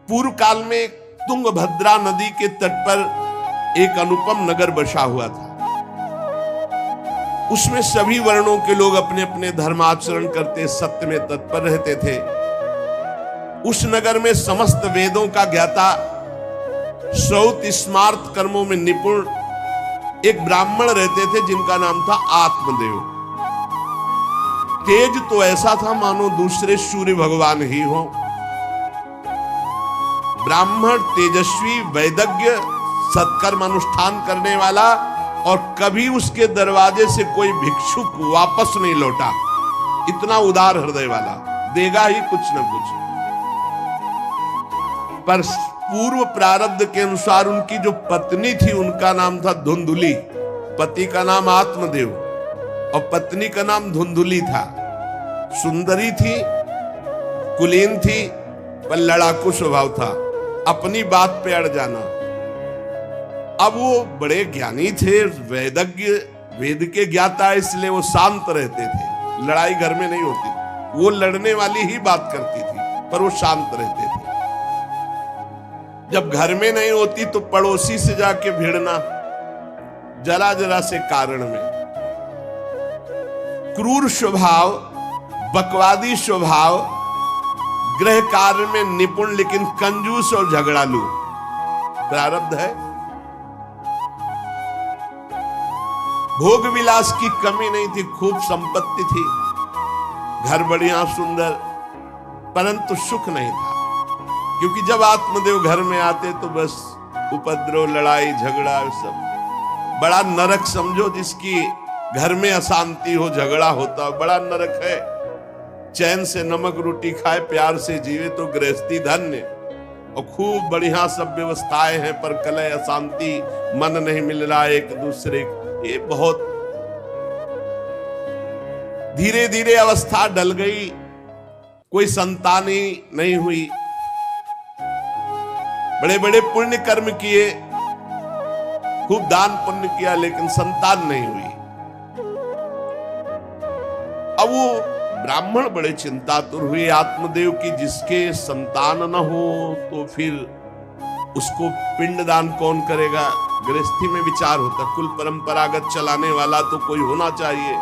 पूर्व काल में तुंगभद्रा नदी के तट पर एक अनुपम नगर बसा हुआ था। उसमें सभी वर्णों के लोग अपने अपने धर्माचरण करते, सत्य में तत्पर रहते थे। उस नगर में समस्त वेदों का ज्ञाता, श्रौत स्मार्त कर्मों में निपुण एक ब्राह्मण रहते थे जिनका नाम था आत्मदेव। तेज तो ऐसा था मानो दूसरे सूर्य भगवान ही हो। ब्राह्मण तेजस्वी, वैदज्ञ, सत्कर्म अनुष्ठान करने वाला, और कभी उसके दरवाजे से कोई भिक्षुक वापस नहीं लौटा। इतना उदार हृदय वाला, देगा ही कुछ न कुछ। पर पूर्व प्रारब्ध के अनुसार उनकी जो पत्नी थी उनका नाम था धुंधुली। पति का नाम आत्मदेव और पत्नी का नाम धुंधुली था। सुंदरी थी, कुलीन थी, पर लड़ाकू स्वभाव था, अपनी बात पे अड़ जाना। अब वो बड़े ज्ञानी थे, वेदज्ञ, वेद के ज्ञाता, इसलिए वो शांत रहते थे। लड़ाई घर में नहीं होती, वो लड़ने वाली ही बात करती थी, पर वो शांत रहते थे। जब घर में नहीं होती तो पड़ोसी से जाके भिड़ना, जरा जरा से कारण में। क्रूर स्वभाव, बकवादी स्वभाव, गृह कार्य में निपुण लेकिन कंजूस और झगड़ालू, प्रारब्ध है। भोग विलास की कमी नहीं थी, खूब संपत्ति थी, घर बढ़िया सुंदर, परंतु सुख नहीं था। क्योंकि जब आत्मदेव घर में आते तो बस उपद्रव, लड़ाई झगड़ा, सब बड़ा नरक समझो। जिसकी घर में अशांति हो, झगड़ा होता, बड़ा नरक है। चैन से नमक रोटी खाए, प्यार से जीवे तो गृहस्थी धन्य। और खूब बढ़िया सब व्यवस्थाएं हैं, पर कलह, अशांति, मन नहीं मिल रहा एक दूसरे, ये बहुत धीरे धीरे अवस्था डल गई। कोई संतान ही नहीं हुई। बड़े बड़े पुण्य कर्म किए, खूब दान पुण्य किया, लेकिन संतान नहीं हुई। अब वो ब्राह्मण बड़े चिंतातुर हुए आत्मदेव की, जिसके संतान न हो तो फिर उसको पिंडदान कौन करेगा। गृहस्थी में विचार होता, कुल परंपरागत चलाने वाला तो कोई होना चाहिए।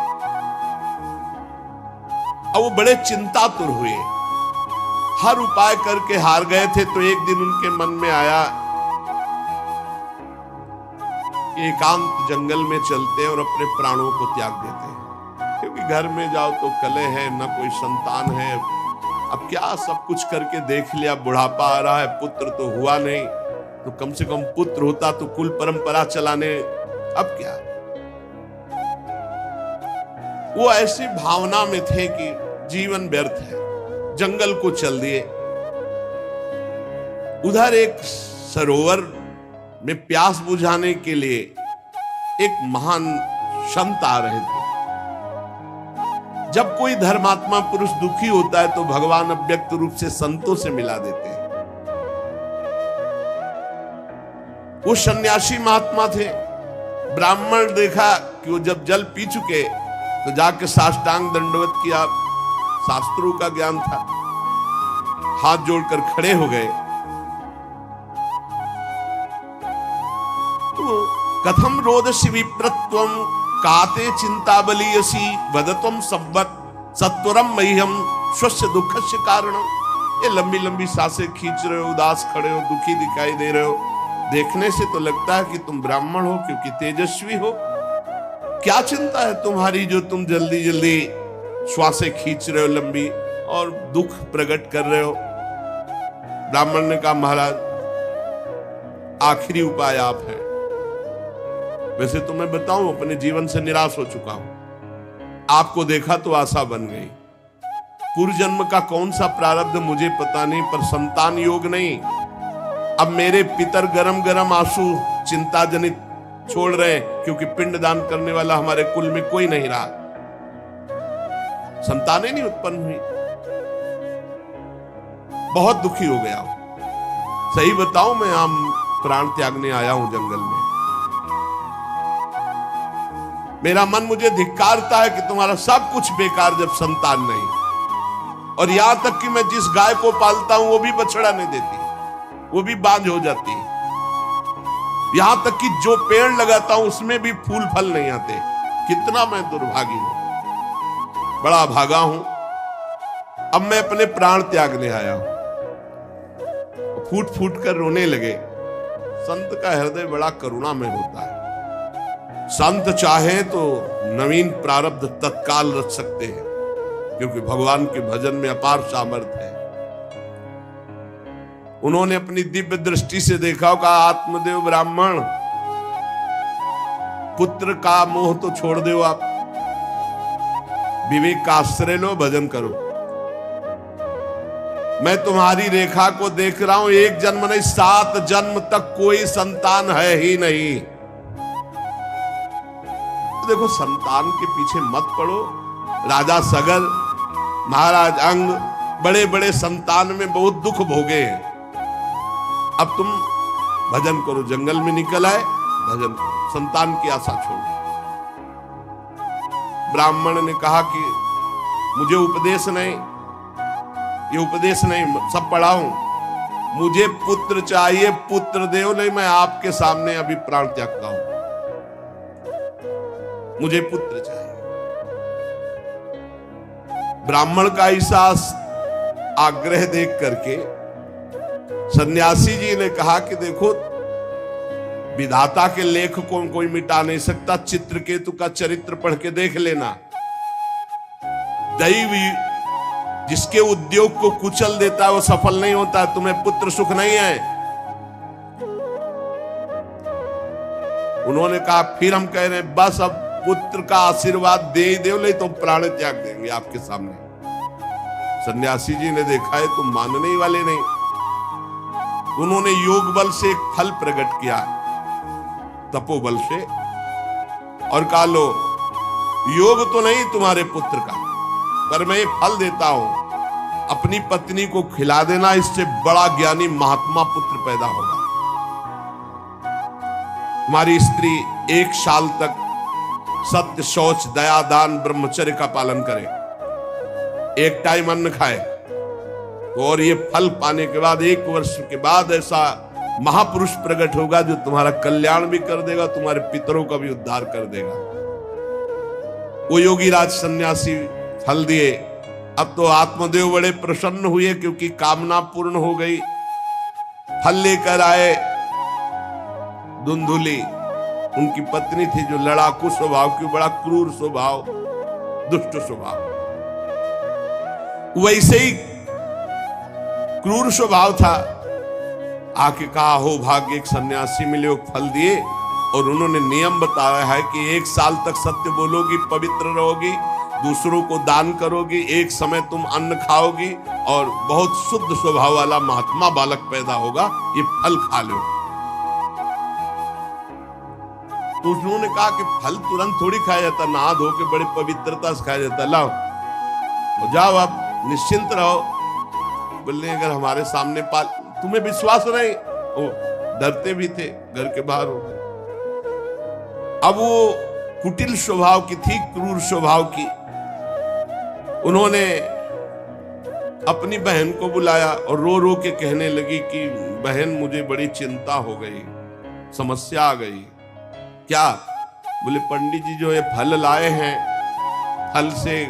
अब वो बड़े चिंतातुर हुए, हर उपाय करके हार गए थे। तो एक दिन उनके मन में आया कि एकांत जंगल में चलते हैं और अपने प्राणों को त्याग देते हैं। क्योंकि घर में जाओ तो कलह है, न कोई संतान है। अब क्या सब कुछ करके देख लिया, बुढ़ापा आ रहा है, पुत्र तो हुआ नहीं, तो कम से कम पुत्र होता तो कुल परंपरा चलाने। अब क्या, वो ऐसी भावना में थे कि जीवन व्यर्थ है, जंगल को चल दिए। उधर एक सरोवर में प्यास बुझाने के लिए एक महान संत आ रहे थे। जब कोई धर्मात्मा पुरुष दुखी होता है तो भगवान अव्यक्त रूप से संतों से मिला देते हैं। वो सन्यासी महात्मा थे। ब्राह्मण देखा कि वो जब जल पी चुके तो जाके साष्टांग दंडवत किया, शास्त्रों का ज्ञान था, हाथ जोड़कर खड़े हो गए। तो कथम रोदसी विप्रत्वम काते चिंता बलियसी वदत्वम सब्बत सत्वरम मह्यम स्वस्य दुखस्य कारणम। ये लंबी लंबी सांसें खींच रहे हो, उदास खड़े हो, दुखी दिखाई दे रहे हो। देखने से तो लगता है कि तुम ब्राह्मण हो, क्योंकि तेजस्वी हो। क्या चिंता है तुम्हारी जो तुम जल्दी जल्दी श्वासें खींच रहे हो लंबी और दुख प्रकट कर रहे हो। ब्राह्मण ने कहा, महाराज आखिरी उपाय आप है। वैसे तो मैं बताऊं, अपने जीवन से निराश हो चुका हूं। आपको देखा तो आशा बन गई। पूर्व जन्म का कौन सा प्रारब्ध मुझे पता नहीं, पर संतान योग नहीं। अब मेरे पितर गरम गरम आंसू चिंता जनित छोड़ रहे हैं, क्योंकि पिंडदान करने वाला हमारे कुल में कोई नहीं रहा, संतानें नहीं उत्पन्न हुई। बहुत दुखी हो गया हूं। सही बताऊं, मैं आम प्राण त्यागने आया हूं जंगल में। मेरा मन मुझे धिक्कारता है कि तुम्हारा सब कुछ बेकार जब संतान नहीं। और यहां तक कि मैं जिस गाय को पालता हूं वो भी बछड़ा नहीं देती। वो भी बांझ हो जाती है। यहां तक कि जो पेड़ लगाता हूं उसमें भी फूल फल नहीं आते। कितना मैं दुर्भागी हूं, बड़ा भागा हूं। अब मैं अपने प्राण त्यागने आया हूं। फूट फूट कर रोने लगे। संत का हृदय बड़ा करुणामय होता है। संत चाहे तो नवीन प्रारब्ध तत्काल रच सकते हैं, क्योंकि भगवान के भजन में अपार सामर्थ्य है। उन्होंने अपनी दिव्य दृष्टि से देखा होगा, आत्मदेव ब्राह्मण, पुत्र का मोह तो छोड़ दो, आप विवेक का आश्रय लो, भजन करो। मैं तुम्हारी रेखा को देख रहा हूं, एक जन्म नहीं 7 जन्म तक कोई संतान है ही नहीं। तो देखो, संतान के पीछे मत पड़ो। राजा सगर, महाराज अंग, बड़े बड़े संतान में बहुत दुख भोगे हैं। अब तुम भजन करो, जंगल में निकल आए, भजन करो, संतान की आशा छोड़ो। ब्राह्मण ने कहा कि मुझे उपदेश नहीं, ये उपदेश नहीं, सब पढ़ाऊं, मुझे पुत्र चाहिए, पुत्र देव, नहीं मैं आपके सामने अभी प्राण त्यागता हूं, मुझे पुत्र चाहिए। ब्राह्मण का ऐसा आग्रह देख करके सन्यासी जी ने कहा कि देखो, विधाता के लेख को कोई मिटा नहीं सकता। चित्रकेतु का चरित्र पढ़ के देख लेना। दैव जिसके उद्योग को कुचल देता है वो सफल नहीं होता। तुम्हें पुत्र सुख नहीं है। उन्होंने कहा फिर हम कह रहे हैं बस अब पुत्र का आशीर्वाद दे ही दो, नहीं तो प्राण त्याग देंगे आपके सामने। सन्यासी जी ने देखा है तुम मानने ही वाले नहीं। उन्होंने योग बल से एक फल प्रकट किया, तपोबल से, और कहा लो, योग तो नहीं तुम्हारे पुत्र का, पर मैं फल देता हूं, अपनी पत्नी को खिला देना, इससे बड़ा ज्ञानी महात्मा पुत्र पैदा होगा। तुम्हारी स्त्री 1 साल तक सत्य, शौच, दया, दान, ब्रह्मचर्य का पालन करे, 1 टाइम अन्न खाए, तो और ये फल पाने के बाद 1 वर्ष के बाद ऐसा महापुरुष प्रकट होगा जो तुम्हारा कल्याण भी कर देगा, तुम्हारे पितरों का भी उद्धार कर देगा। वो योगीराज सन्यासी फल दिए। अब तो आत्मदेव बड़े प्रसन्न हुए क्योंकि कामना पूर्ण हो गई। फल लेकर आए। धुंधुली उनकी पत्नी थी जो लड़ाकू स्वभाव की, बड़ा क्रूर स्वभाव, दुष्ट स्वभाव, वैसे ही क्रूर स्वभाव था। आके कहा हो भाग्य, एक सन्यासी मिले, वो फल दिए, और उन्होंने नियम बताया है कि 1 साल तक सत्य बोलोगी, पवित्र रहोगी, दूसरों को दान करोगी, एक समय तुम अन्न खाओगी, और बहुत शुद्ध स्वभाव वाला महात्मा बालक पैदा होगा, ये फल खा लो। तो उन्होंने कहा कि फल तुरंत थोड़ी खाया जाता, नहा धो के बड़े पवित्रता से खाया जाता, लाओ और जाओ, आप निश्चिंत रहो। बोले अगर हमारे सामने पाल, तुम्हें विश्वास नहीं, वो डरते भी थे, घर के बाहर हो गए। अब वो कुटिल स्वभाव की थी, क्रूर स्वभाव की। उन्होंने अपनी बहन को बुलाया और रो रो के कहने लगी कि बहन मुझे बड़ी चिंता हो गई, समस्या आ गई। क्या? बोले पंडित जी जो ये फल लाए हैं, फल से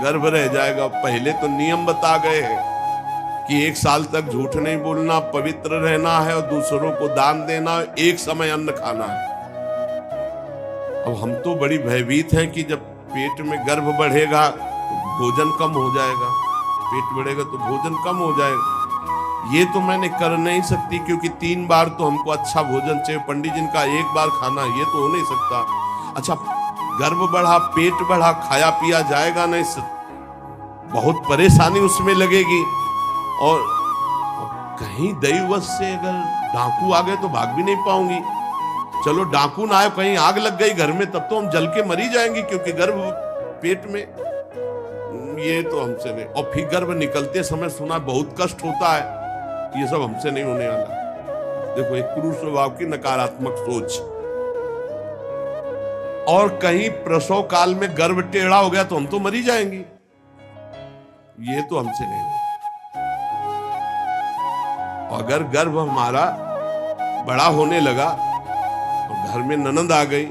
गर्भ रह जाएगा। पहले तो नियम बता गए हैं कि 1 साल तक झूठ नहीं बोलना, पवित्र रहना है, और दूसरों को दान देना, एक समय अन्न खाना है। अब हम तो बड़ी भयभीत हैं कि जब पेट में गर्भ बढ़ेगा तो भोजन कम हो जाएगा, पेट बढ़ेगा तो भोजन कम हो जाएगा। ये तो मैंने कर नहीं सकती क्योंकि 3 बार तो हमको अच्छा भोजन चाहिए, पंडित जी का 1 बार खाना, ये तो हो नहीं सकता। अच्छा, गर्भ बढ़ा, पेट बढ़ा, खाया पिया जाएगा नहीं, बहुत परेशानी उसमें लगेगी। और कहीं दैववश से अगर डाकू आ गए तो भाग भी नहीं पाऊंगी। चलो डाकू ना आए, कहीं आग लग गई घर में, तब तो हम जल के मरी जाएंगे, क्योंकि गर्भ पेट में, ये तो हमसे नहीं। और फिर गर्भ निकलते समय सुना बहुत कष्ट होता है, ये सब हमसे नहीं होने वाला। देखो, एक क्रूर स्वभाव की नकारात्मक सोच। और कहीं प्रसव काल में गर्भ टेढ़ा हो गया तो हम तो मरी जाएंगे, ये तो हमसे नहीं होगा। और अगर गर्भ हमारा बड़ा होने लगा और घर में ननद आ गई,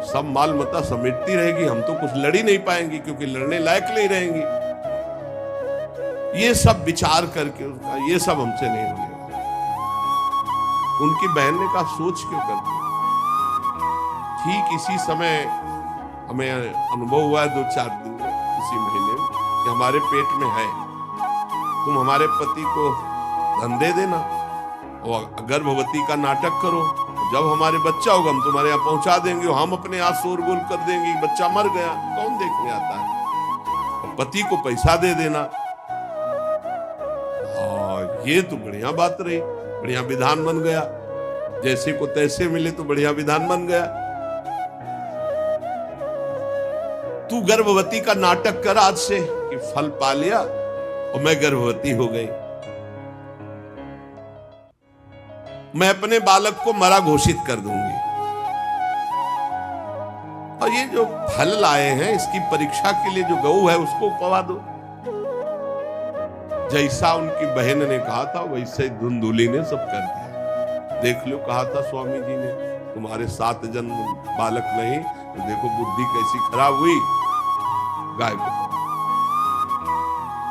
सब माल मता समेटती रहेगी, हम तो कुछ लड़ ही नहीं पाएंगे क्योंकि लड़ने लायक नहीं रहेंगी। ये सब विचार करके उसका ये सब हमसे नहीं होने वाला। उनकी बहन ने कहा सोच क्यों करती। ठीक इसी समय हमें अनुभव हुआ है 2-4 दिन में, इसी महीने में, कि हमारे पेट में है, तुम हमारे पति को धन दे देना और गर्भवती का नाटक करो, जब हमारे बच्चा होगा हम तुम्हारे यहाँ पहुंचा देंगे, हम अपने यहाँ शोरगुल कर देंगे, बच्चा मर गया, कौन देखने आता है, और पति को पैसा दे देना। ये तो बढ़िया बात रही, बढ़िया विधान बन गया, जैसे को तैसे मिले तो बढ़िया विधान बन गया। तू गर्भवती का नाटक कर आज से कि फल पा लिया और मैं गर्भवती हो गई, मैं अपने बालक को मरा घोषित कर दूंगी, और ये जो फल लाए हैं इसकी परीक्षा के लिए जो गऊ है उसको पवा दो। जैसा उनकी बहन ने कहा था वैसे धुंधुली ने सब कर दिया। देख लो, कहा था स्वामी जी ने तुम्हारे 7 जन्म बालक नहीं, तो देखो बुद्धि कैसी खराब हुई, गाय को।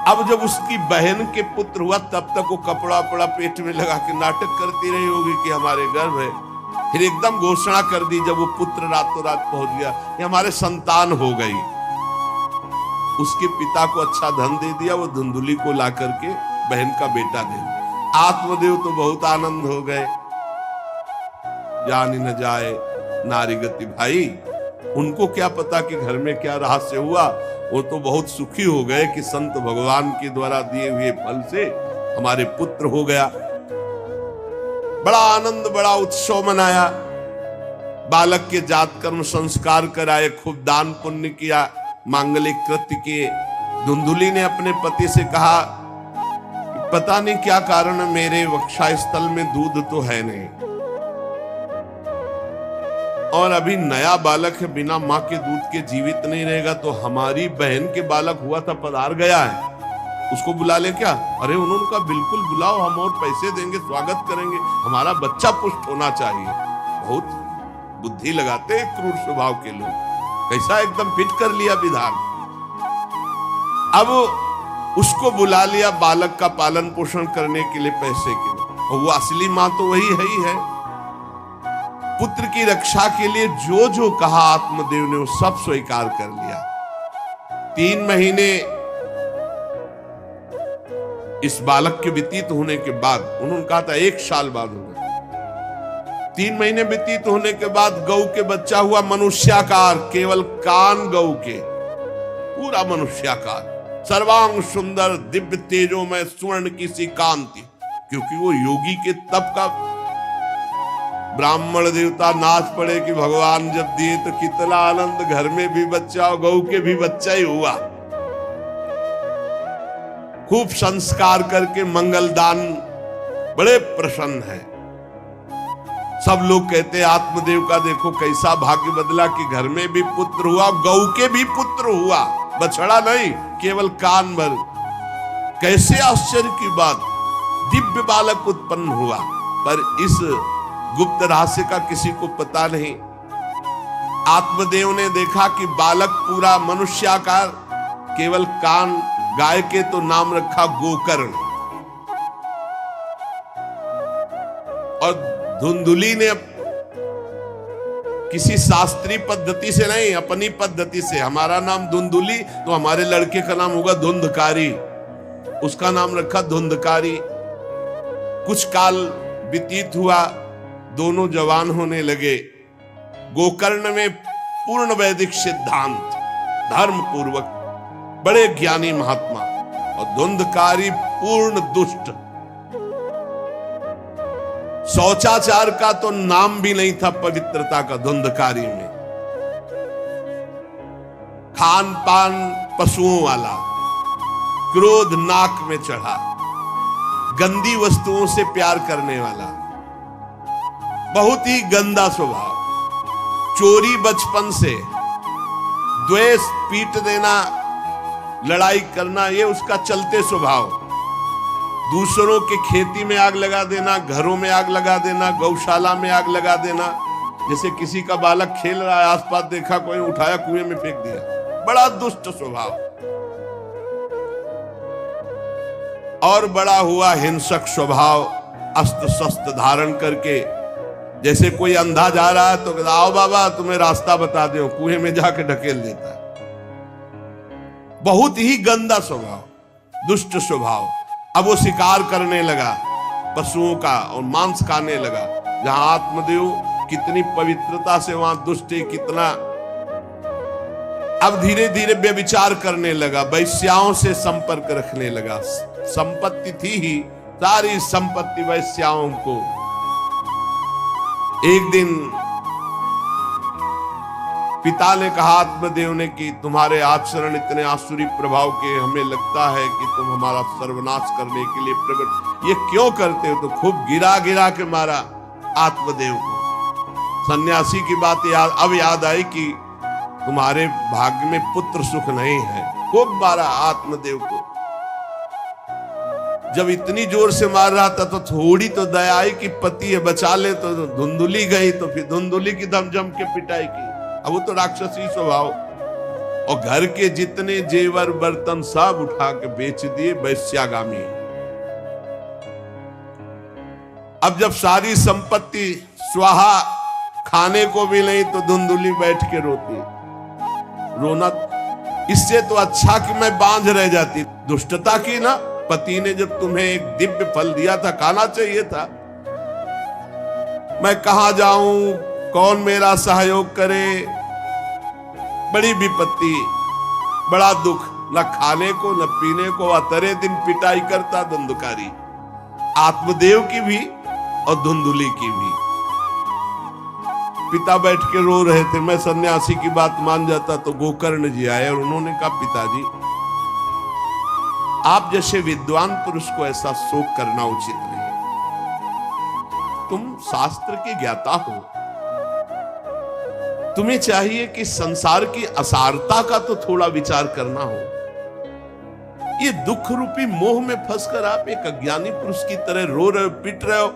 अब जब उसकी बहन के पुत्र हुआ तब तक वो कपड़ा पड़ा पेट में लगा के नाटक करती रही होगी कि हमारे गर्भ है। फिर एकदम घोषणा कर दी जब वो पुत्र रातों रात पहुंच गया, ये हमारे संतान हो गई। उसके पिता को अच्छा धन दे दिया, वो धुंधुली को ला करके बहन का बेटा दे दिया। आत्मदेव तो बहुत आनंद हो गए, जानी न जाए नारी गति। भाई उनको क्या पता कि घर में क्या रहस्य हुआ, वो तो बहुत सुखी हो गए कि संत भगवान के द्वारा दिए हुए फल से हमारे पुत्र हो गया। बड़ा आनंद, बड़ा उत्सव मनाया, बालक के जात कर्म संस्कार कराए, खूब दान पुण्य किया, मांगलिक कृत्य किए। धुंधुली ने अपने पति से कहा कि पता नहीं क्या कारण मेरे वक्षा स्थल में दूध तो है नहीं, और अभी नया बालक है, बिना मां के दूध के जीवित नहीं रहेगा, तो हमारी बहन के बालक हुआ था पधार गया है, उसको बुला ले क्या? अरे उन्होंने कहा बिल्कुल बुलाओ, हम और पैसे देंगे, स्वागत करेंगे, हमारा बच्चा पुष्ट होना चाहिए। बहुत बुद्धि लगाते हैं क्रूर स्वभाव के लोग, कैसा एकदम फिट कर लिया विधान। अब उसको बुला लिया बालक का पालन पोषण करने के लिए पैसे के लिए, और वो असली मां तो वही है ही है। पुत्र की रक्षा के लिए जो जो कहा आत्मदेव ने वो सब स्वीकार कर लिया। 3 महीने इस बालक के व्यतीत होने के बाद, उन्होंने कहा था 1 साल बाद होगा, 3 महीने व्यतीत होने के बाद गौ के बच्चा हुआ मनुष्याकार, केवल कान गौ के, पूरा मनुष्याकार, सर्वांग सुंदर, दिव्य तेजों में स्वर्ण की सी कांति, क्योंकि वो योगी के तप का। ब्राह्मण देवता नाच पड़े कि भगवान जब दिए तो कितना आनंद, घर में भी बच्चा और गौ के भी बच्चा ही हुआ। खूब संस्कार करके मंगलदान, बड़े प्रसन्न है। सब लोग कहते हैं आत्मदेव का देखो कैसा भाग्य बदला कि घर में भी पुत्र हुआ, गौ के भी पुत्र हुआ, बछड़ा नहीं, केवल कान भर। कैसे आश्चर्य की बात, दिव्य बालक उत्पन्न हुआ। पर इस गुप्त रहस्य का किसी को पता नहीं। आत्मदेव ने देखा कि बालक पूरा मनुष्याकार, केवल कान, गाय के तो नाम रखा गोकर्ण। और धुंधुली ने किसी शास्त्रीय पद्धति से नहीं, अपनी पद्धति से, हमारा नाम धुंधुली तो हमारे लड़के का नाम होगा धुंधकारी, उसका नाम रखा धुंधकारी। कुछ काल व्यतीत हुआ, दोनों जवान होने लगे। गोकर्ण में पूर्ण वैदिक सिद्धांत, धर्म पूर्वक, बड़े ज्ञानी महात्मा, और धुंधकारी पूर्ण दुष्ट। शौचाचार का तो नाम भी नहीं था पवित्रता का धुंधकारी में। खान पान पशुओं वाला, क्रोध नाक में चढ़ा, गंदी वस्तुओं से प्यार करने वाला, बहुत ही गंदा स्वभाव, चोरी बचपन से, द्वेष, पीट देना, लड़ाई करना, ये उसका चलते स्वभाव। दूसरों के खेती में आग लगा देना, घरों में आग लगा देना, गौशाला में आग लगा देना। जैसे किसी का बालक खेल रहा है, आसपास देखा कोई, उठाया कुएं में फेंक दिया। बड़ा दुष्ट स्वभाव। और बड़ा हुआ हिंसक स्वभाव, अस्त्र शस्त्र धारण करके। जैसे कोई अंधा जा रहा है तो कहता आओ बाबा तुम्हें रास्ता बता दो, कुएं में जाके ढकेल देता है। बहुत ही गंदा स्वभाव, दुष्ट स्वभाव। अब वो शिकार करने लगा पशुओं का और मांस खाने लगा। जहां आत्मदेव कितनी पवित्रता से, वहां दुष्ट कितना। अब धीरे धीरे व्यभिचार करने लगा, वैश्याओं से संपर्क रखने लगा। संपत्ति थी ही, सारी संपत्ति वैश्याओं को। एक दिन पिता ने कहा आत्मदेव ने कि तुम्हारे आचरण इतने आसुरी प्रभाव के, हमें लगता है कि तुम हमारा सर्वनाश करने के लिए प्रकट, ये क्यों करते हो? तो खूब गिरा गिरा के मारा आत्मदेव को। सन्यासी की बात अब याद आई कि तुम्हारे भाग्य में पुत्र सुख नहीं है। खूब मारा आत्मदेव को। जब इतनी जोर से मार रहा था तो थोड़ी तो दया आई कि पति है, बचा ले। तो धुंधुली गई तो फिर धुंधुली की दम जम के पिटाई की। अब वो तो राक्षसी स्वभाव। और घर के जितने जेवर बर्तन सब उठा के बेच दिए, वैश्यागामी। अब जब सारी संपत्ति स्वाहा, खाने को भी नहीं, तो धुंधुली बैठ के रोती। रोना इससे तो अच्छा कि मैं बांझ रह जाती। दुष्टता की ना, पति ने जब तुम्हें एक दिव्य फल दिया था, खाना चाहिए था। मैं कहां जाऊं, कौन मेरा सहयोग करे? बड़ी विपत्ति, बड़ा दुख, न खाने को न पीने को। अतरे दिन पिटाई करता धुंधकारी, आत्मदेव की भी और धुंधुली की भी। पिता बैठ के रो रहे थे। मैं सन्यासी की बात मान जाता तो गोकर्ण जी आए और उन्होंने कहा पिताजी, आप जैसे विद्वान पुरुष को ऐसा शोक करना उचित नहीं। तुम शास्त्र के ज्ञाता हो, तुम्हें चाहिए कि संसार की असारता का तो थोड़ा विचार करना हो। ये दुख रूपी मोह में फंसकर आप एक अज्ञानी पुरुष की तरह रो रहे हो, पिट रहे हो।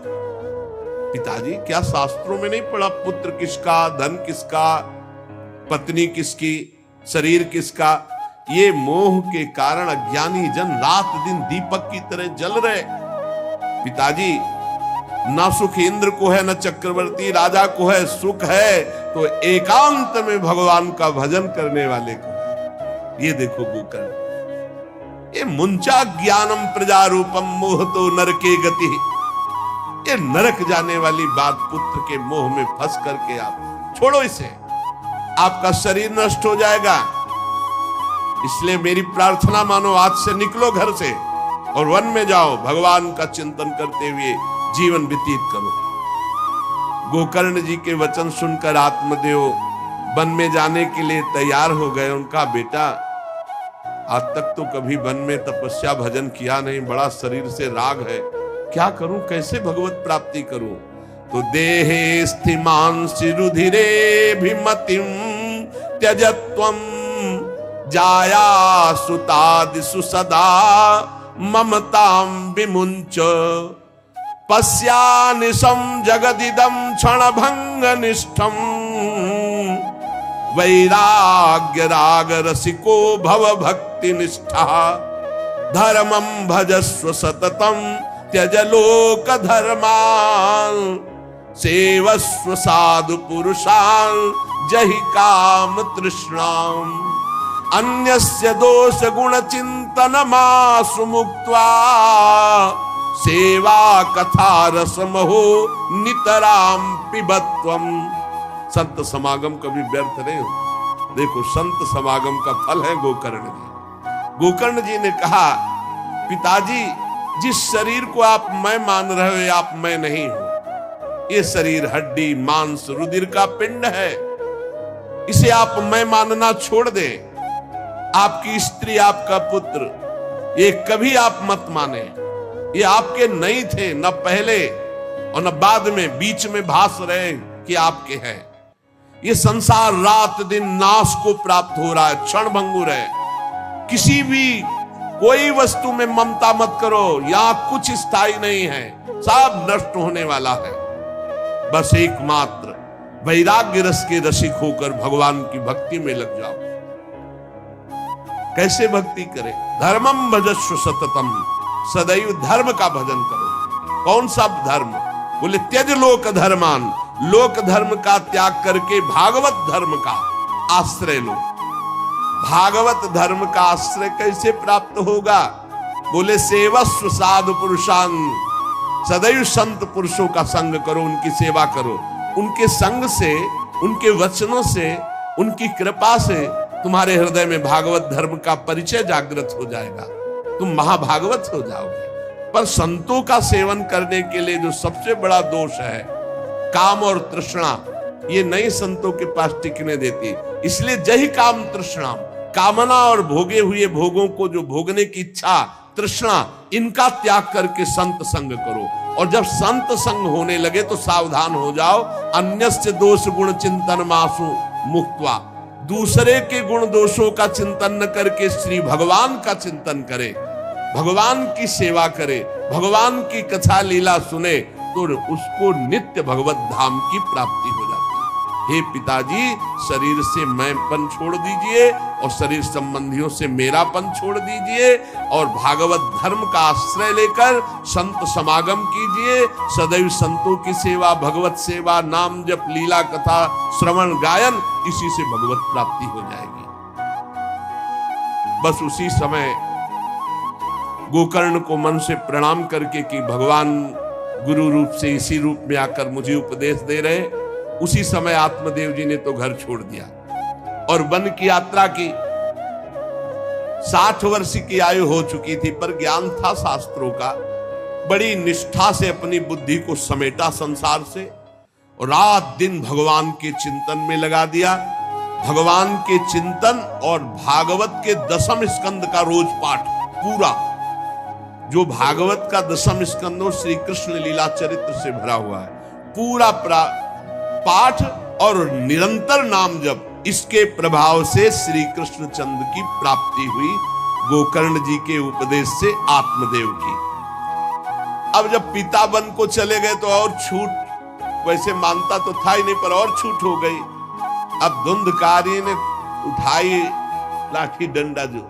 पिताजी, क्या शास्त्रों में नहीं पढ़ा पुत्र किसका, धन किसका, पत्नी किसकी, शरीर किसका? ये मोह के कारण अज्ञानी जन रात दिन दीपक की तरह जल रहे। पिताजी, ना सुख इंद्र को है, ना चक्रवर्ती राजा को है। सुख है तो एकांत में भगवान का भजन करने वाले को। ये देखो गोकर्ण, ये मुंचा ज्ञानम प्रजा रूपम मोह तो नरके गति। ये नरक जाने वाली बात, पुत्र के मोह में फंस करके आप छोड़ो इसे। आपका शरीर नष्ट हो जाएगा। इसलिए मेरी प्रार्थना मानो, आज से निकलो घर से और वन में जाओ, भगवान का चिंतन करते हुए जीवन व्यतीत करो। गोकर्ण जी के वचन सुनकर आत्मदेव वन में जाने के लिए तैयार हो गए। उनका बेटा, आज तक तो कभी वन में तपस्या भजन किया नहीं, बड़ा शरीर से राग है, क्या करूं, कैसे भगवत प्राप्ति करूं? तो देहे स्थिमान रुधिरे भिमतिम त्यजत्वम जाया सुतादिषु सदा ममतां विमुंच पश्यानिशं जगदिदं क्षणभंगनिष्ठं वैराग्य राग रसिको भव भक्ति निष्ठा धर्मं भजस्व सततं त्यज लोक धर्मान् सेवस्व साधु पुरुषान् जहि काम तृष्णाम् अन्यस्य दोष गुण चिंतन मासु मुक्त्वा सेवा कथा रसमहो नितराम पिबत्वम। संत समागम कभी व्यर्थ नहीं हो। देखो, संत समागम का फल है गोकर्ण जी। गोकर्ण जी ने कहा, पिताजी, जिस शरीर को आप मैं मान रहे हो, आप मैं नहीं हूं। ये शरीर हड्डी मांस रुधिर का पिंड है। इसे आप मैं मानना छोड़ दें। आपकी स्त्री, आपका पुत्र, ये कभी आप मत माने। ये आपके नहीं थे, न पहले और न बाद में, बीच में भास रहे कि आपके हैं। ये संसार रात दिन नाश को प्राप्त हो रहा है, क्षण भंगुर है। किसी भी कोई वस्तु में ममता मत करो, यहां कुछ स्थायी नहीं है, सब नष्ट होने वाला है। बस एकमात्र वैराग्य रस के रसिक होकर भगवान की भक्ति में लग जाओ। कैसे भक्ति करें? धर्मम भजस्व सततम, सदैव धर्म का भजन करो। कौन सा धर्म? बोले त्यज लोक धर्मान, लोक धर्म का त्याग करके भागवत धर्म का आश्रय लो। भागवत धर्म का आश्रय कैसे प्राप्त होगा? बोले सेवस्व साधु पुरुषान, सदैव संत पुरुषों का संग करो, उनकी सेवा करो। उनके संग से, उनके वचनों से, उनकी कृपा से तुम्हारे हृदय में भागवत धर्म का परिचय जागृत हो जाएगा, तुम महाभागवत हो जाओगे। पर संतों का सेवन करने के लिए जो सबसे बड़ा दोष है, काम और तृष्णा, ये नए संतों के पास टिकने देती। इसलिए जही काम तृष्णा, कामना और भोगे हुए भोगों को जो भोगने की इच्छा, तृष्णा, इनका त्याग करके संत संग करो। और जब संत संग होने लगे तो सावधान हो जाओ, अन्यस्य दोष गुण चिंतन मासु मुक्त्वा, दूसरे के गुण दोषों का चिंतन न करके श्री भगवान का चिंतन करे, भगवान की सेवा करे, भगवान की कथा लीला सुने, तो उसको नित्य भगवत धाम की प्राप्ति हो जाती है। हे पिताजी, शरीर से मैंपन छोड़ दीजिए और शरीर संबंधियों से मेरापन छोड़ दीजिए और भागवत धर्म का आश्रय लेकर संत समागम कीजिए। सदैव संतों की सेवा, भगवत सेवा, नाम जप, लीला कथा, श्रवण, गायन, इसी से भगवत प्राप्ति हो जाएगी। बस उसी समय गोकर्ण को मन से प्रणाम करके कि भगवान गुरु रूप से इसी रूप में आकर मुझे उपदेश दे रहे, उसी समय आत्मदेव जी ने तो घर छोड़ दिया और वन की यात्रा की। 60 वर्ष की आयु हो चुकी थी, पर ज्ञान था शास्त्रों का। बड़ी निष्ठा से अपनी बुद्धि को समेटा संसार से और रात दिन भगवान के चिंतन में लगा दिया। भगवान के चिंतन और भागवत के 10वें स्कंद का रोज पाठ पूरा, जो भागवत का 10वां स्कंद श्री कृष्ण लीला चरित्र से भरा हुआ है, पूरा पाठ और निरंतर नाम जप, इसके प्रभाव से श्री कृष्ण चंद्र की प्राप्ति हुई गोकर्ण जी के उपदेश से आत्मदेव की। अब जब पिता वन को चले गए तो और छूट, वैसे मानता तो था ही नहीं, पर और छूट हो गई। अब धुंधकारी ने उठाई लाठी डंडा, जो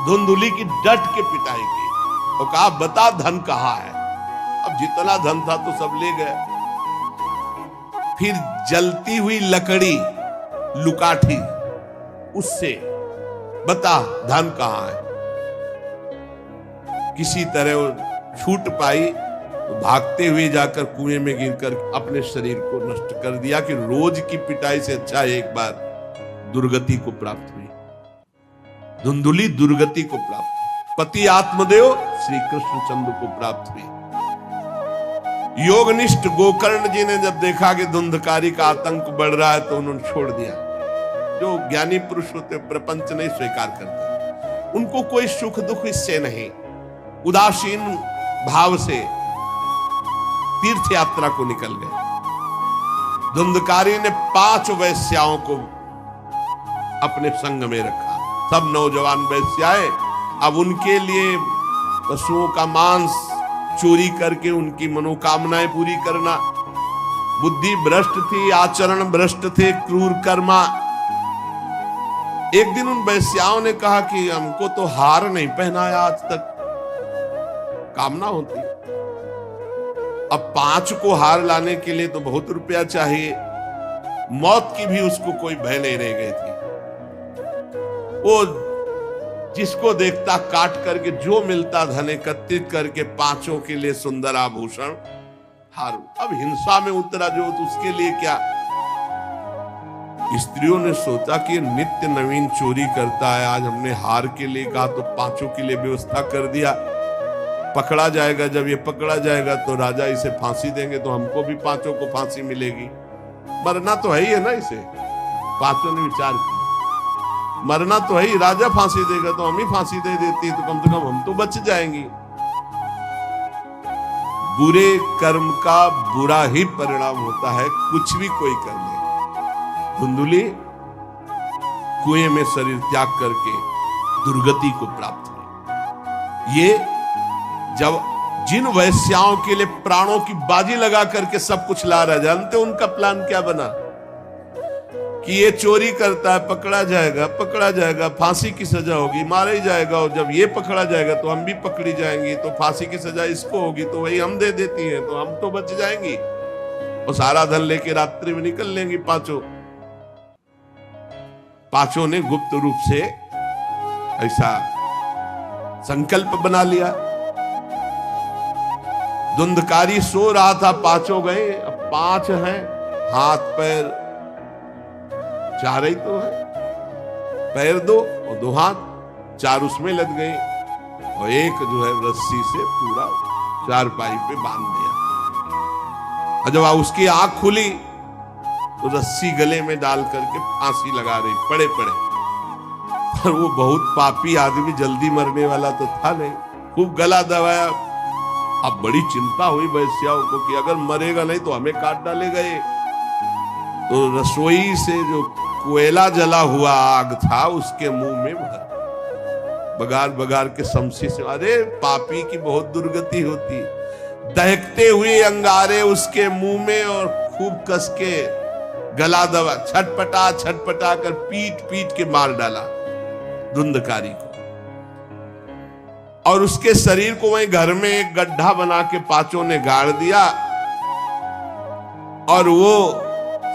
धुंधुली की डट के पिटाई की और कहा बता धन कहाँ है। अब जितना धन था तो सब ले गए। फिर जलती हुई लकड़ी लुकाठी, उससे बता धन कहाँ है। किसी तरह वो छूट पाई तो भागते हुए जाकर कुएं में गिरकर अपने शरीर को नष्ट कर दिया कि रोज की पिटाई से अच्छा एक बार दुर्गति को प्राप्त हुई। धुंधुली दुर्गति को प्राप्त, पति आत्मदेव श्री कृष्ण चंद्र को प्राप्त हुई। योगनिष्ठ गोकर्ण जी ने जब देखा कि धुंधकारी का आतंक बढ़ रहा है तो उन्होंने छोड़ दिया। जो ज्ञानी पुरुष होते प्रपंच नहीं स्वीकार करते, उनको कोई सुख दुख इससे नहीं, उदासीन भाव से तीर्थ यात्रा को निकल गए। धुंधकारी ने 5 वैश्याओं को अपने संग में रखा, सब नौजवान वैश्याएं। अब उनके लिए पशुओं का मांस चोरी करके उनकी मनोकामनाएं पूरी करना। बुद्धि भ्रष्ट थी, आचरण भ्रष्ट थे, क्रूर कर्मा। एक दिन उन वैश्याओं ने कहा कि हमको तो हार नहीं पहनाया आज तक, कामना होती। अब 5 को हार लाने के लिए तो बहुत रुपया चाहिए। मौत की भी उसको कोई भय नहीं रह गई थी। वो जिसको देखता काट करके जो मिलता धन एकत्रित करके 5 के लिए सुंदर आभूषण हार। अब हिंसा में उतरा जो, तो उसके लिए क्या। स्त्रियों ने सोचा कि नित्य नवीन चोरी करता है, आज हमने हार के लिए कहा तो 5 के लिए व्यवस्था कर दिया। पकड़ा जाएगा, जब ये पकड़ा जाएगा तो राजा इसे फांसी देंगे, तो हमको भी 5 को फांसी मिलेगी। मरना तो है ही है ना इसे। 5 ने विचार किया, मरना तो है ही, राजा फांसी देगा तो हम ही फांसी दे देती, तो कम से कम हम तो बच जाएंगी। बुरे कर्म का बुरा ही परिणाम होता है, कुछ भी कोई कर ले। धुंधुली कुएं में शरीर त्याग करके दुर्गति को प्राप्त हुई। ये जब जिन वैश्याओं के लिए प्राणों की बाजी लगा करके सब कुछ ला रहा, जानते उनका प्लान क्या बना? कि ये चोरी करता है, पकड़ा जाएगा, फांसी की सजा होगी, मारा ही जाएगा, और जब ये पकड़ा जाएगा तो हम भी पकड़ी जाएंगी, तो फांसी की सजा इसको होगी, तो वही हम दे देती हैं, तो हम तो बच जाएंगी, और सारा धन लेके रात्रि में निकल लेंगी पांचों ने गुप्त रूप से ऐसा संकल्प बना लिया। धुंधकारी सो रहा था, पांचों गए, अब 5 हैं, हाथ पैर 4 ही तो है, पैर 2 और 2 हाथ, 4 उसमें लग गए, और एक जो है रस्सी से पूरा चारपाई पे बांध दिया। और जब उसकी आंख खुली तो रस्सी गले में डाल करके फांसी लगा रही, पड़े पर वो बहुत पापी आदमी, जल्दी मरने वाला तो था नहीं, खूब गला दबाया। अब बड़ी चिंता हुई वैश्याओं को कि अगर मरेगा नहीं तो हमें काट डालेगा ये। तो रसोई से जो कोयला जला हुआ आग था उसके मुंह में बगार बगार के शमशी से, अरे पापी की बहुत दुर्गति होती, दहकते हुए अंगारे उसके मुंह में, और खूब कस के गला दबा, छटपटा कर पीट के मार डाला धुंधकारी को, और उसके शरीर को वहीं घर में एक गड्ढा बना के पांचों ने गाड़ दिया, और वो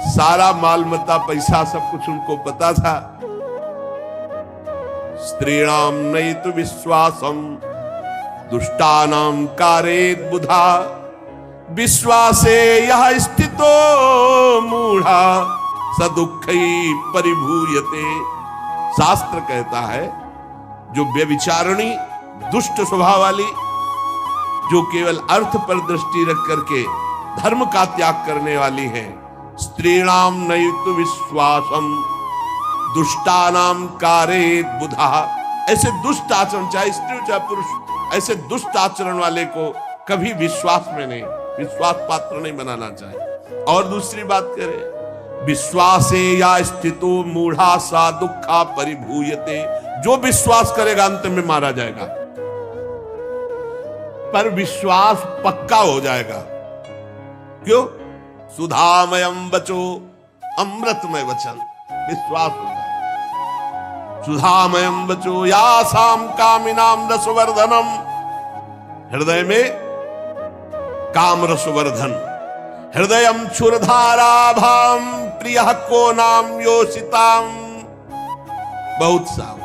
सारा माल मत्ता पैसा सब कुछ उनको पता था। स्त्रीणाम नैतु विश्वासम दुष्टानाम कारेत बुधा, विश्वासे यह स्थितो मूढ़ा स दुःखै परिभूयते। शास्त्र कहता है जो व्यभिचारिणी दुष्ट स्वभाव वाली, जो केवल अर्थ पर दृष्टि रख करके धर्म का त्याग करने वाली है, स्त्रीणाम नैतु विश्वासम दुष्टानाम कारेत बुधा, ऐसे दुष्ट आचरण, चाहे स्त्री चाहे पुरुष, ऐसे दुष्ट आचरण वाले को कभी विश्वास में नहीं, विश्वास पात्र नहीं बनाना चाहिए। और दूसरी बात करें, विश्वासे या स्थितो मूढ़ा सा दुखा परिभूयते, जो विश्वास करेगा अंत में मारा जाएगा, पर विश्वास पक्का हो जाएगा। क्यों? सुधामयम बचो, अमृतमय वचन, विश्वास होता है। सुधामयम बचो यासाम कामिनाम रसवर्धनम, हृदय में काम रसवर्धन, हृदयम क्षुरधाराभाम प्रियः को नाम योषिताम। बहुत सावधान,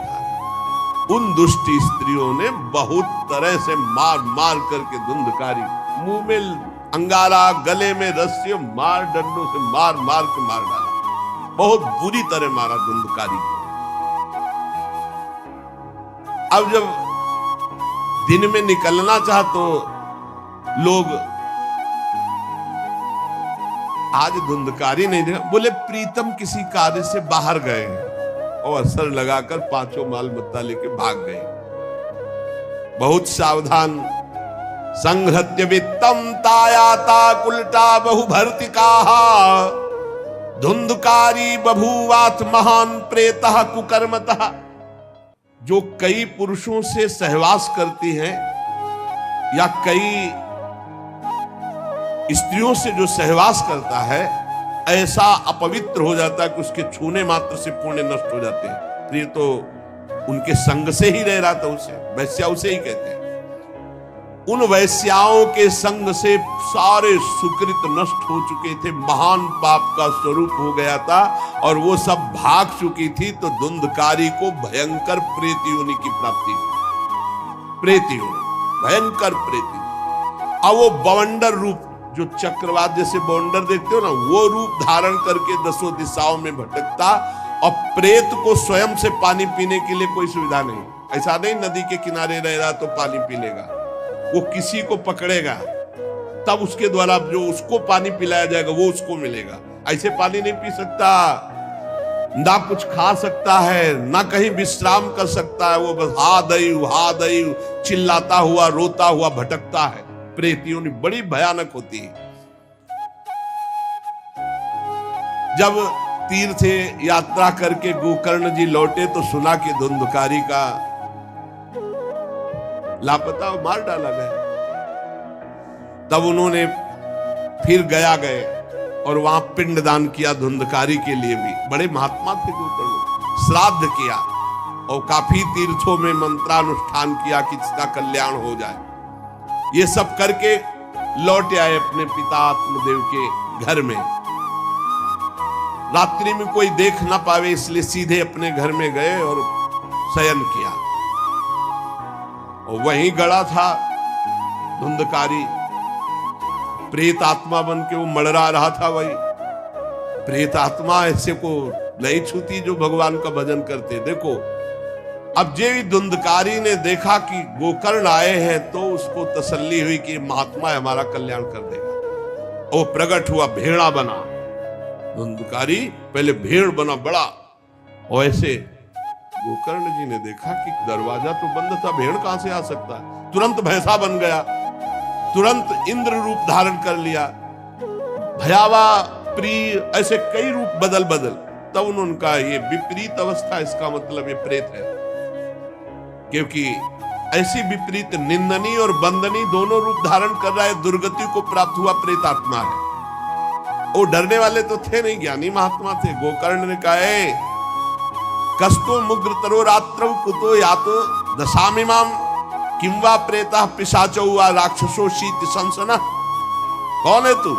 उन दुष्ट स्त्रियों ने बहुत तरह से मार मार करके धुंधकारी, मुंह में अंगारा, गले में रस्सी, मार डंडों से मार मार के मार डाला, बहुत बुरी तरह मारा धुंधकारी को। अब जब दिन में निकलना चाह तो लोग, आज धुंधकारी नहीं देखा, बोले प्रीतम किसी कार्य से बाहर गए और असर लगाकर पांचों माल मत्ता लेके भाग गए। बहुत सावधान। संहृत्य वित्तम तायाता कुलटा बहु भर्तिकाः, धुंधकारी बभूवात महान प्रेतः कुकर्मतः। जो कई पुरुषों से सहवास करती हैं या कई स्त्रियों से जो सहवास करता है, ऐसा अपवित्र हो जाता है कि उसके छूने मात्र से पुण्य नष्ट हो जाते हैं। ये तो उनके संग से ही रह रहा था, उसे वैश्या उसे ही कहते हैं। उन वैश्याओं के संग से सारे सुकृत नष्ट हो चुके थे, महान पाप का स्वरूप हो गया था, और वो सब भाग चुकी थी। तो धुंधकारी को भयंकर प्रेत योनि की प्राप्ति हुई, प्रेत योनि, भयंकर प्रेत योनि। अब वो बवंडर रूप, जो चक्रवात जैसे बवंडर देखते हो ना, वो रूप धारण करके 10 दिशाओं में भटकता, और प्रेत को स्वयं से पानी पीने के लिए कोई सुविधा नहीं। ऐसा नहीं नदी के किनारे रह रहा तो पानी पी लेगा, वो किसी को पकड़ेगा तब उसके द्वारा जो उसको पानी पिलाया जाएगा वो उसको मिलेगा। ऐसे पानी नहीं पी सकता, ना कुछ खा सकता है, ना कहीं विश्राम कर सकता है। वो बस हा दई चिल्लाता हुआ, रोता हुआ भटकता है। प्रेत योनि बड़ी भयानक होती है। जब तीर्थ यात्रा करके गोकर्ण जी लौटे तो सुना कि धुंधकारी का लापता, मार डाला गया। तब उन्होंने फिर गया गए और वहां पिंडदान किया धुंधकारी के लिए भी। बड़े महात्मा थे गोकर्ण। श्राद्ध किया और काफी तीर्थों में मंत्रानुष्ठान किया कि इसका कल्याण हो जाए। ये सब करके लौट आए अपने पिता आत्मदेव के घर में। रात्रि में कोई देख ना पावे इसलिए सीधे अपने घर में गए और शयन किया। और वहीं गड़ा था धुंधकारी, प्रेत आत्मा बन के वो मड़रा रहा था। वही प्रेत आत्मा ऐसे को नहीं छूती जो भगवान का भजन करते। देखो, अब जे धुंधकारी ने देखा कि गोकर्ण आए हैं तो उसको तसल्ली हुई कि महात्मा हमारा कल्याण कर देगा। वो प्रकट हुआ, भेड़ा बना। धुंधकारी पहले भेड़ बना बड़ा, और ऐसे गोकर्ण जी ने देखा कि दरवाजा तो बंद था, भेड़ कहां से आ सकता है। तुरंत भैंसा बन गया, तुरंत इंद्र रूप धारण कर लिया, भयावा, प्रिय, ऐसे कई रूप बदल बदल। तब उन्होंने कहा ये विपरीत अवस्था, इसका मतलब ये प्रेत है। क्योंकि ऐसी विपरीत निंदनीय और बंदनीय दोनों रूप धारण कर रहा है, दुर्गति को प्राप्त हुआ प्रेत आत्मा है। वो डरने वाले तो थे नहीं, ज्ञानी महात्मा थे। गोकर्ण ने कहा, कस्तो मुग्र तरो रात्रौ कुतो यातो दशामिमाम किंवा प्रेता पिशाचो वा राक्षसो शीत संसना। कौन है तू?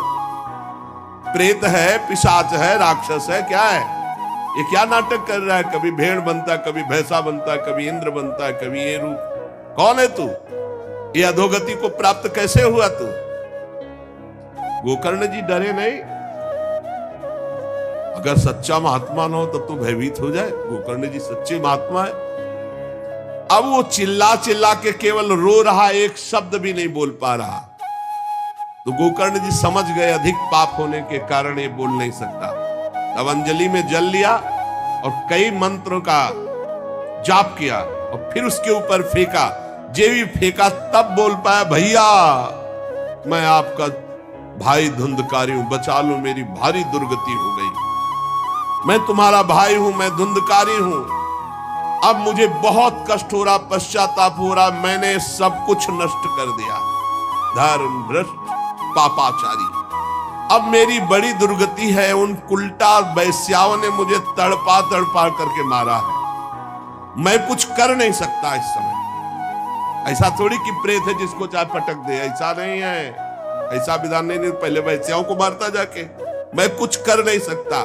प्रेत है, पिशाच है, राक्षस है, क्या है ये? क्या नाटक कर रहा है? कभी भेड़ बनता, कभी भैंसा बनता, कभी इंद्र बनता, कभी ये रूप। कौन है तू? ये अधोगति को प्राप्त कैसे हुआ तू? गोकर्ण जी डरे नहीं। अगर सच्चा महात्मा न हो तब तो भयभीत हो जाए। गोकर्ण जी सच्चे महात्मा है। अब वो चिल्ला चिल्ला के केवल रो रहा, एक शब्द भी नहीं बोल पा रहा। तो गोकर्ण जी समझ गए अधिक पाप होने के कारण ये बोल नहीं सकता। तब अंजलि में जल लिया और कई मंत्रों का जाप किया और फिर उसके ऊपर फेंका। जे भी फेंका तब बोल पाया, भैया मैं आपका भाई धुंधकारी हूं, बचा लो, मेरी भारी दुर्गति हो गई। मैं तुम्हारा भाई हूं, मैं धुंधकारी हूं। अब मुझे बहुत कष्ट हो रहा, पश्चाताप हो रहा, मैंने सब कुछ नष्ट कर दिया। धर्म भ्रष्ट पापाचारी, अब मेरी बड़ी दुर्गति है। उन उल्टा वैश्याओं ने मुझे तड़पा तड़पा करके मारा है। मैं कुछ कर नहीं सकता इस समय। ऐसा थोड़ी कि प्रेत है जिसको चाहे पटक दे, ऐसा नहीं है, ऐसा विधान नहीं। पहले वैश्याओं को मारता जाके, मैं कुछ कर नहीं सकता।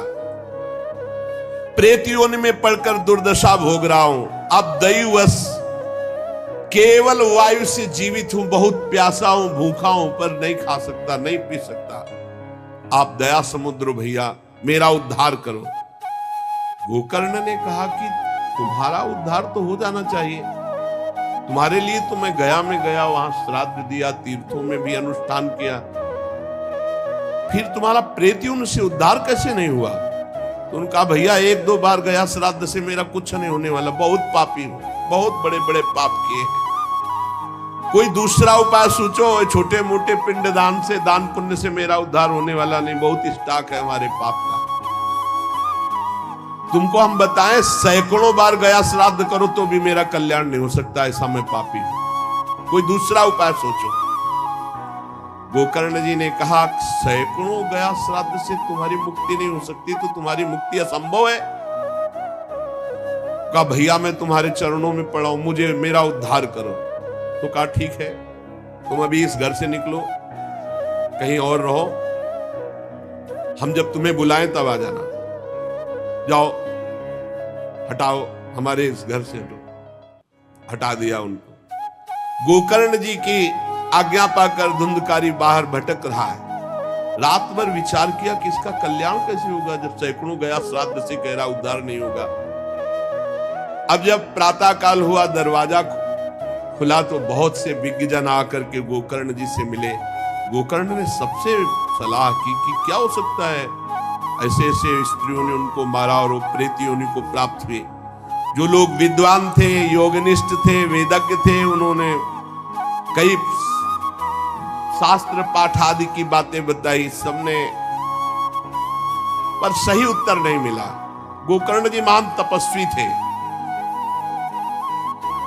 प्रेत योनि में पड़कर दुर्दशा भोग रहा हूं। अब दैववश केवल वायु से जीवित हूं, बहुत प्यासा हूं, भूखा हूं, पर नहीं खा सकता, नहीं पी सकता। आप दया समुद्र भैया मेरा उद्धार करो। गोकर्ण ने कहा कि तुम्हारा उद्धार तो हो जाना चाहिए। तुम्हारे लिए तो मैं गया में गया, वहां श्राद्ध दिया, तीर्थों में भी अनुष्ठान किया, फिर तुम्हारा प्रेतियों से उद्धार कैसे नहीं हुआ? तो उनका भैया एक दो बार गया श्राद्ध से मेरा कुछ नहीं होने वाला, बहुत पापी हूं, बहुत बड़े बड़े पाप किए हैं। कोई दूसरा उपाय सोचो, छोटे मोटे पिंडदान से, दान पुण्य से मेरा उद्धार होने वाला नहीं, बहुत स्टॉक है हमारे पाप का। तुमको हम बताएं, सैकड़ों बार गया श्राद्ध करो तो भी मेरा कल्याण नहीं हो सकता, ऐसा मैं पापी हूं। कोई दूसरा उपाय सोचो। गोकर्ण जी ने कहा, सैकड़ों गया श्राद्ध से तुम्हारी मुक्ति नहीं हो सकती, तो तुम्हारी मुक्ति असंभव है। कहा भैया मैं तुम्हारे चरणों में पड़ा हूं, मुझे मेरा उद्धार करो। तो कहा ठीक है, तुम अभी इस घर से निकलो, कहीं और रहो, हम जब तुम्हें बुलाएं तब आ जाना। जाओ, हटाओ, हमारे इस घर से हटो। हटा दिया उनको। गोकर्ण जी की आज्ञा पाकर धुंधकारी बाहर भटक रहा है। रात भर विचार किया कि इसका कल्याण कैसे होगा, जब सैकड़ों गया श्राद्ध से कह रहा उद्धार नहीं होगा। अब जब प्रातः काल हुआ, दरवाजा खुला तो बहुत से विज्ञजन आकर के गोकर्ण जी से मिले। गोकर्ण ने सबसे सलाह की कि क्या हो सकता है, ऐसे ऐसे स्त्रियों ने उनको मारा और वो प्रेत योनि को प्राप्त हुए। जो लोग विद्वान थे, योगनिष्ठ थे, वेदज्ञ थे, उन्होंने कई शास्त्र पाठ आदि की बातें बताई, सबने, पर सही उत्तर नहीं मिला। गोकर्ण जी महान तपस्वी थे।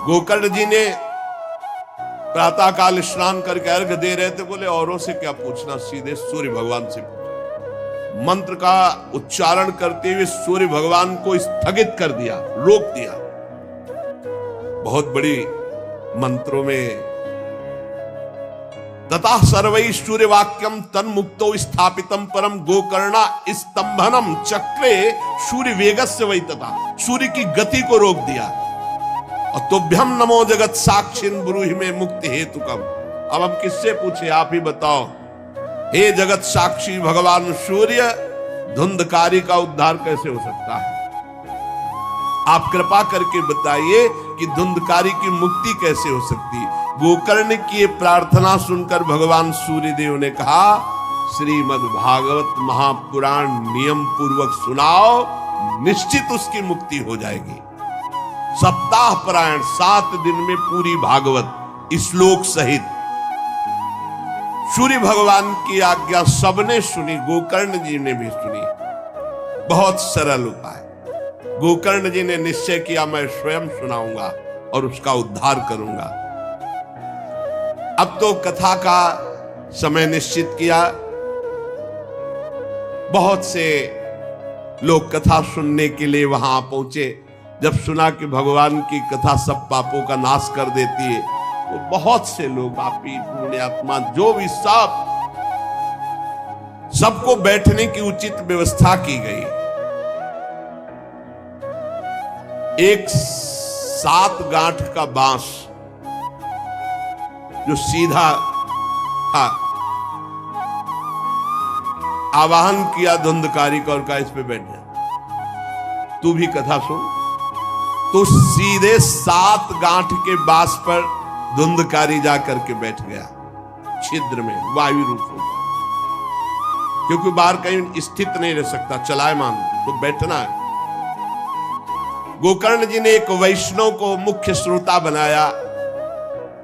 गोकर्ण जी ने प्रातः काल स्नान करके अर्घ दे रहे थे, बोले औरों से क्या पूछना, सीधे सूर्य भगवान से पूछा। मंत्र का उच्चारण करते हुए सूर्य भगवान को स्थगित कर दिया, रोक दिया। बहुत बड़ी मंत्रों में तथा सर्वै सूर्य वाक्यम तन्मुक्तो स्थापितम परम गोकर्णा स्तंभनम चक्रे सूर्य वेगस्य वै, तथा सूर्य की गति को रोक दिया। और तुभ्यम नमो जगत साक्षिन ब्रूहि में मुक्ति हेतुकम। अब हम किससे पूछे, आप ही बताओ। हे जगत साक्षी भगवान सूर्य, धुंधकारी का उद्धार कैसे हो सकता है? आप कृपा करके बताइए कि धुंधकारी की मुक्ति कैसे हो सकती। गोकर्ण की प्रार्थना सुनकर भगवान सूर्यदेव ने कहा, श्रीमद् भागवत महापुराण नियम पूर्वक सुनाओ, निश्चित उसकी मुक्ति हो जाएगी। सप्ताह पारायण 7 दिन में पूरी भागवत श्लोक सहित। सूर्य भगवान की आज्ञा सबने सुनी, गोकर्ण जी ने भी सुनी। बहुत सरल उपाय। गोकर्ण जी ने निश्चय किया, मैं स्वयं सुनाऊंगा और उसका उद्धार करूंगा। अब तो कथा का समय निश्चित किया। बहुत से लोग कथा सुनने के लिए वहां पहुंचे। जब सुना कि भगवान की कथा सब पापों का नाश कर देती है, तो बहुत से लोग, पापी पुण्यात्मा जो भी, सबको बैठने की उचित व्यवस्था की गई। एक 7 गांठ का बांस जो सीधा था, आवाहन किया धुंधकारी का और कहा, इस पे बैठ जा, तू भी कथा सुन। तो सीधे 7 गांठ के बांस पर धुंधकारी जाकर के बैठ गया, छिद्र में, वायु रूप हो गया। क्योंकि बाहर कहीं स्थित नहीं रह सकता, चलायमान तो बैठना है। गोकर्ण जी ने एक वैष्णव को मुख्य श्रोता बनाया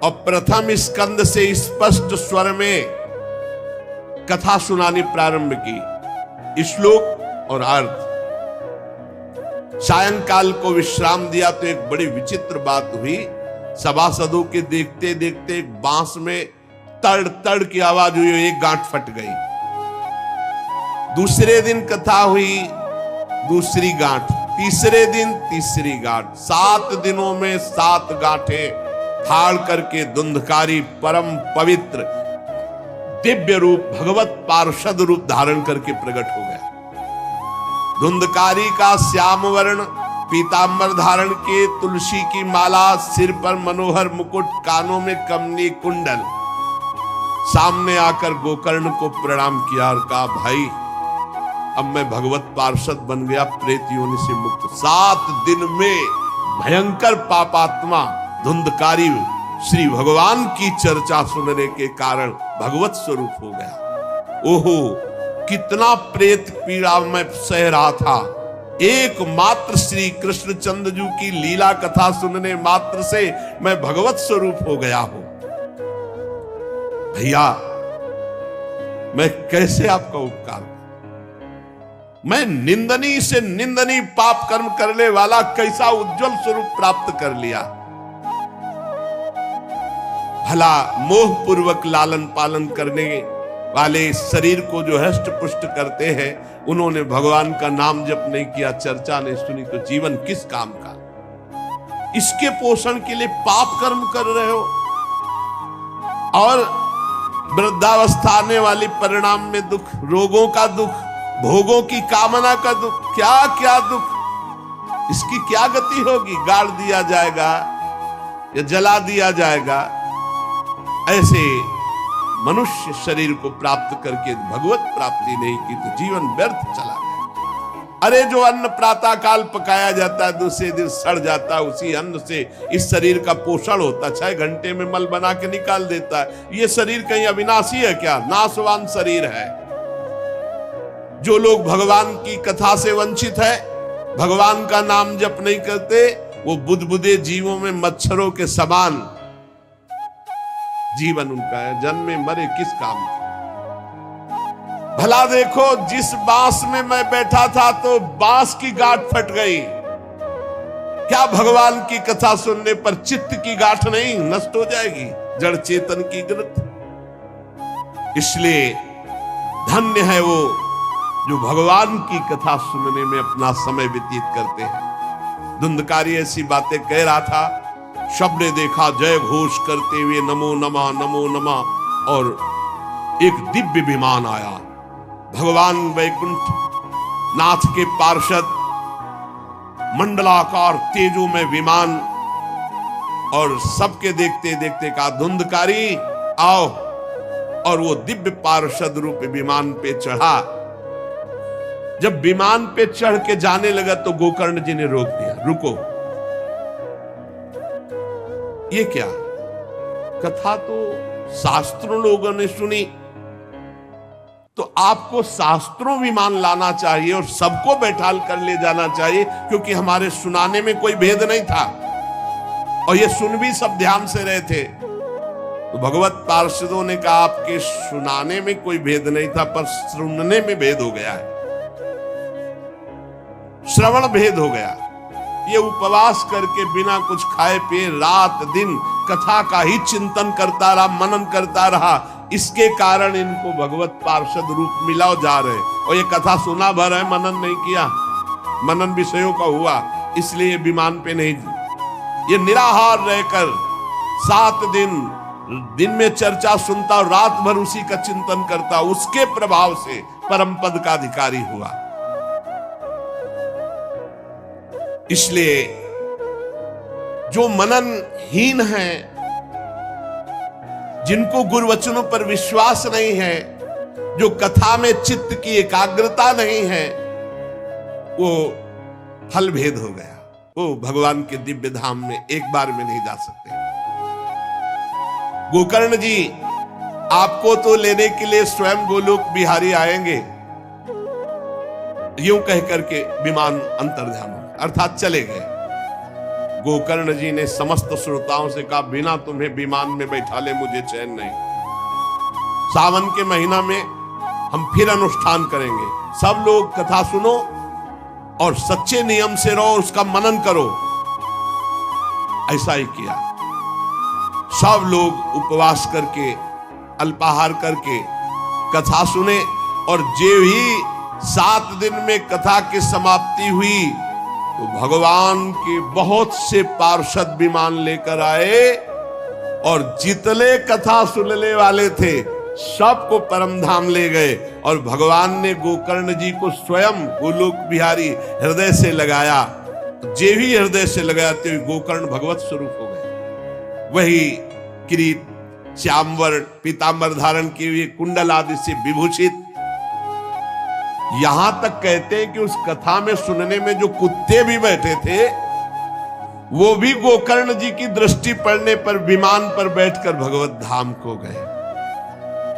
और प्रथम स्कंद से स्पष्ट स्वर में कथा सुनानी प्रारंभ की, श्लोक और अर्थ। सायंकाल को विश्राम दिया तो एक बड़ी विचित्र बात हुई। सभासदों के देखते देखते एक बांस में तड़ तड़ की आवाज हुई, एक गांठ फट गई। दूसरे दिन कथा हुई, दूसरी गांठ, तीसरे दिन तीसरी गांठ। 7 दिनों में 7 गांठें फाड़ करके धुंधकारी परम पवित्र दिव्य रूप, भगवत पार्षद रूप धारण करके प्रकट हो गया। धुंधकारी का श्याम वर्ण पीतांबर धारण के, तुलसी की माला, सिर पर मनोहर मुकुट, कानों में कमनी कुंडल, सामने आकर गोकर्ण को प्रणाम किया और कहा, भाई अब मैं भगवत पार्षद बन गया, प्रेत योनि से मुक्त। 7 दिन में भयंकर पापात्मा धुंधकारी श्री भगवान की चर्चा सुनने के कारण भगवत स्वरूप हो गया। ओहो, कितना प्रेत पीड़ा मैं सह रहा था, एकमात्र श्री कृष्णचंद्र जी की लीला कथा सुनने मात्र से मैं भगवत स्वरूप हो गया हूं। भैया, मैं कैसे आपका उपकार, मैं निंदनीय से निंदनीय पाप कर्म करने वाला कैसा उज्जवल स्वरूप प्राप्त कर लिया। भला मोह पूर्वक लालन पालन करने वाले शरीर को जो हष्ट पुष्ट करते हैं, उन्होंने भगवान का नाम जप नहीं किया, चर्चा नहीं सुनी, तो जीवन किस काम का? इसके पोषण के लिए पाप कर्म कर रहे हो और वृद्धावस्था आने वाली परिणाम में दुख, रोगों का दुख, भोगों की कामना का दुख, क्या क्या दुख, इसकी क्या गति होगी? गाड़ दिया जाएगा या जला दिया जाएगा। ऐसे मनुष्य शरीर को प्राप्त करके भगवत प्राप्ति नहीं की तो जीवन व्यर्थ चला गया। अरे जो अन्न प्रातः काल पकाया जाता है, दूसरे दिन सड़ जाता है, उसी अन्न से इस शरीर का पोषण होता है, 6 घंटे में मल बना के निकाल देता है। ये शरीर कहीं अविनाशी है क्या? नाशवान शरीर है। जो लोग भगवान की कथा से वंचित है, भगवान का नाम जप नहीं करते, वो बुदबुदे जीवों में मच्छरों के समान जीवन उनका है। जन्मे मरे किस काम के? भला देखो, जिस बांस में मैं बैठा था तो बांस की गांठ फट गई, क्या भगवान की कथा सुनने पर चित्त की गांठ नहीं नष्ट हो जाएगी? जड़ चेतन की ग्रत। इसलिए धन्य है वो जो भगवान की कथा सुनने में अपना समय व्यतीत करते हैं। धुंधकारी ऐसी बातें कह रहा था, सबने देखा जय घोष करते हुए नमो नमः नमो नमः, और एक दिव्य विमान आया। भगवान वैकुंठ नाथ के पार्षद मंडलाकार तेजो में विमान, और सबके देखते देखते कहा धुंधकारी आओ, और वो दिव्य पार्षद रूप विमान पे चढ़ा। जब विमान पे चढ़ के जाने लगा तो गोकर्ण जी ने रोक दिया, रुको, ये क्या? कथा तो शास्त्रों लोगों ने सुनी, तो आपको शास्त्रों विमान लाना चाहिए और सबको बैठाल कर ले जाना चाहिए, क्योंकि हमारे सुनाने में कोई भेद नहीं था और ये सुन भी सब ध्यान से रहे थे। तो भगवत पार्षदों ने कहा आपके सुनाने में कोई भेद नहीं था, पर सुनने में भेद हो गया है, श्रवण भेद हो गया। ये उपवास करके बिना कुछ खाए पिए रात दिन कथा का ही चिंतन करता रहा, मनन करता रहा, इसके कारण इनको भगवत पार्षद रूप मिला जा रहे। और ये कथा सुना भर है, मनन नहीं किया, मनन विषयों का हुआ, इसलिए विमान पे नहीं। ये निराहार रहकर 7 दिन में चर्चा सुनता और रात भर उसी का चिंतन करता, उसके प्रभाव से परम पद का अधिकारी हुआ। इसलिए जो मननहीन है, जिनको गुरुवचनों पर विश्वास नहीं है, जो कथा में चित्त की एकाग्रता नहीं है, वो फल भेद हो गया। वो भगवान के दिव्य धाम में एक बार में नहीं जा सकते। गोकर्ण जी आपको तो लेने के लिए स्वयं गोलोक बिहारी आएंगे, यूं कह करके विमान अंतर्ध्यान हो, अर्थात चले गए। गोकर्ण जी ने समस्त श्रोताओं से कहा बिना तुम्हें विमान में बैठा ले मुझे चैन नहीं। सावन के महीना में हम फिर अनुष्ठान करेंगे, सब लोग कथा सुनो और सच्चे नियम से रहो, उसका मनन करो। ऐसा ही किया, सब लोग उपवास करके अल्पाहार करके कथा सुने, और जो ही 7 दिन में कथा की समाप्ति हुई तो भगवान के बहुत से पार्षद विमान लेकर आए, और जितने कथा सुनने वाले थे सबको परम धाम ले गए। और भगवान ने गोकर्ण जी को स्वयं गोलोक बिहारी हृदय से लगाया, जे भी हृदय से लगाया तो गोकर्ण भगवत स्वरूप हो गए। वही किरीट श्यामवर्ण पीतांबर धारण किए हुए, कुंडल आदि से विभूषित। यहां तक कहते हैं कि उस कथा में सुनने में जो कुत्ते भी बैठे थे, वो भी गोकर्ण जी की दृष्टि पड़ने पर विमान पर बैठकर भगवत धाम को गए।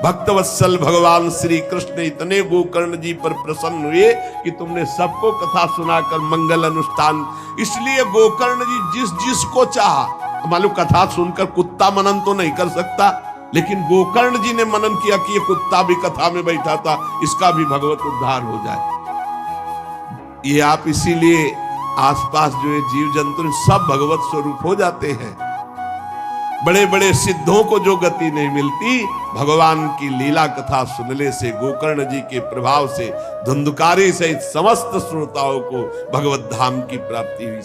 भक्तवत्सल भगवान श्री कृष्ण इतने गोकर्ण जी पर प्रसन्न हुए कि तुमने सबको कथा सुनाकर मंगल अनुष्ठान। इसलिए गोकर्ण जी जिसको चाहा, मालूम कथा सुनकर कुत्ता मनन तो नहीं कर सकता, लेकिन गोकर्ण जी ने मनन किया कि ये कुत्ता भी कथा में बैठा था, इसका भी भगवत उद्धार हो जाए। ये आप इसीलिए आसपास जो है जीव जंतु सब भगवत स्वरूप हो जाते हैं। बड़े बड़े सिद्धों को जो गति नहीं मिलती, भगवान की लीला कथा सुनने से, गोकर्ण जी के प्रभाव से, धुंधकारी सहित समस्त श्रोताओं को भगवत धाम की प्राप्ति हुई।